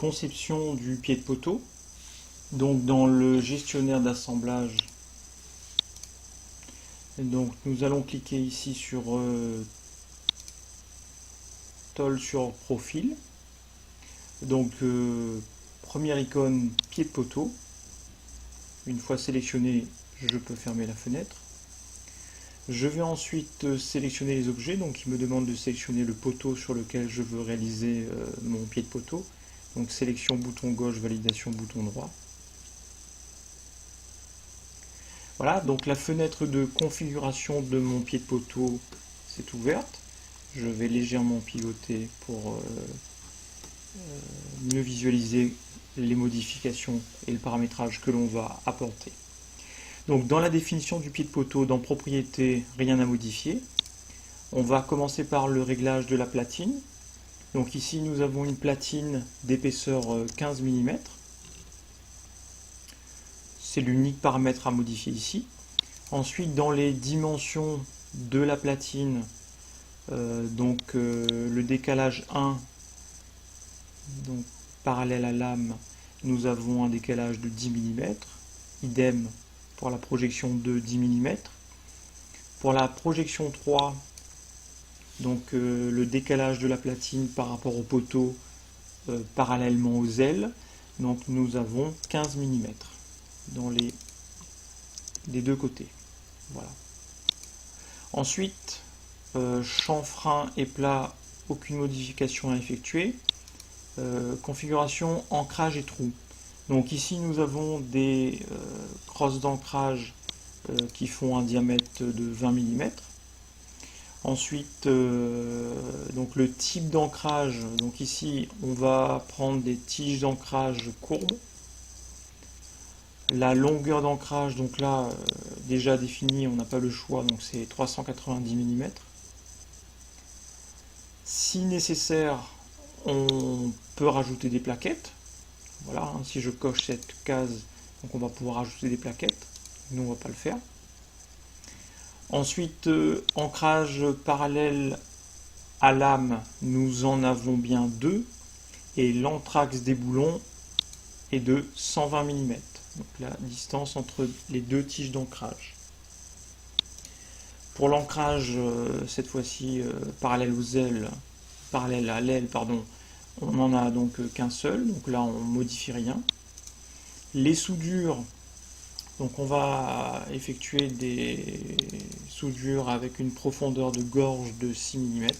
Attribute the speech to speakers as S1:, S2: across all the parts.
S1: conception du pied de poteau. Donc dans le gestionnaire d'assemblage, donc nous allons cliquer ici sur Toll sur profil. Donc première icône pied de poteau. Une fois sélectionné, je peux fermer la fenêtre. Je vais ensuite sélectionner les objets, donc il me demande de sélectionner le poteau sur lequel je veux réaliser mon pied de poteau. Donc sélection bouton gauche, validation bouton droit. Voilà, donc la fenêtre de configuration de mon pied de poteau s'est ouverte. Je vais légèrement pivoter pour mieux visualiser les modifications et le paramétrage que l'on va apporter. Donc dans la définition du pied de poteau, dans propriété, rien à modifier. On va commencer par le réglage de la platine. Donc ici nous avons une platine d'épaisseur 15 mm. C'est l'unique paramètre à modifier ici. Ensuite dans les dimensions de la platine, le décalage 1, donc parallèle à lame, nous avons un décalage de 10 mm. Idem pour la projection de 10 mm. Pour la projection 3, donc le décalage de la platine par rapport au poteau parallèlement aux ailes, donc nous avons 15 mm dans les deux côtés. Voilà. Ensuite, champ frein et plat, aucune modification à effectuer. Configuration ancrage et trou. Donc ici nous avons des crosses d'ancrage qui font un diamètre de 20 mm. Ensuite, donc le type d'ancrage, donc ici on va prendre des tiges d'ancrage courbes. La longueur d'ancrage, donc là déjà définie, on n'a pas le choix, donc c'est 390 mm. Si nécessaire, on peut rajouter des plaquettes. Voilà, hein, si je coche cette case, donc on va pouvoir ajouter des plaquettes. Nous, on ne va pas le faire. Ensuite, ancrage parallèle à lame, nous en avons bien 2. Et l'anthrax des boulons est de 120 mm. Donc la distance entre les deux tiges d'ancrage. Pour l'ancrage, cette fois-ci parallèle aux ailes, parallèle à l'aile, pardon, on n'en a donc qu'un seul, donc là on ne modifie rien. Les soudures, donc on va effectuer des soudures avec une profondeur de gorge de 6 mm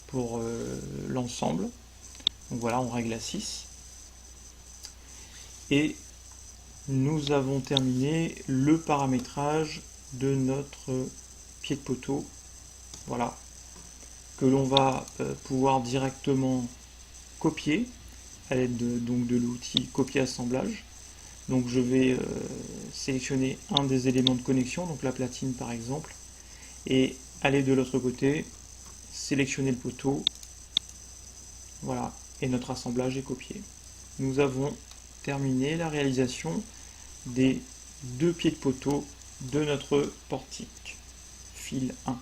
S1: pour l'ensemble. Donc voilà, on règle à 6. Et nous avons terminé le paramétrage de notre pied de poteau. Voilà, que l'on va pouvoir directement copier à l'aide de l'outil copier assemblage. Donc je vais sélectionner un des éléments de connexion, donc la platine par exemple, et aller de l'autre côté, sélectionner le poteau. Voilà, et notre assemblage est copié. Nous avons terminé la réalisation des 2 pieds de poteau de notre portique fil 1.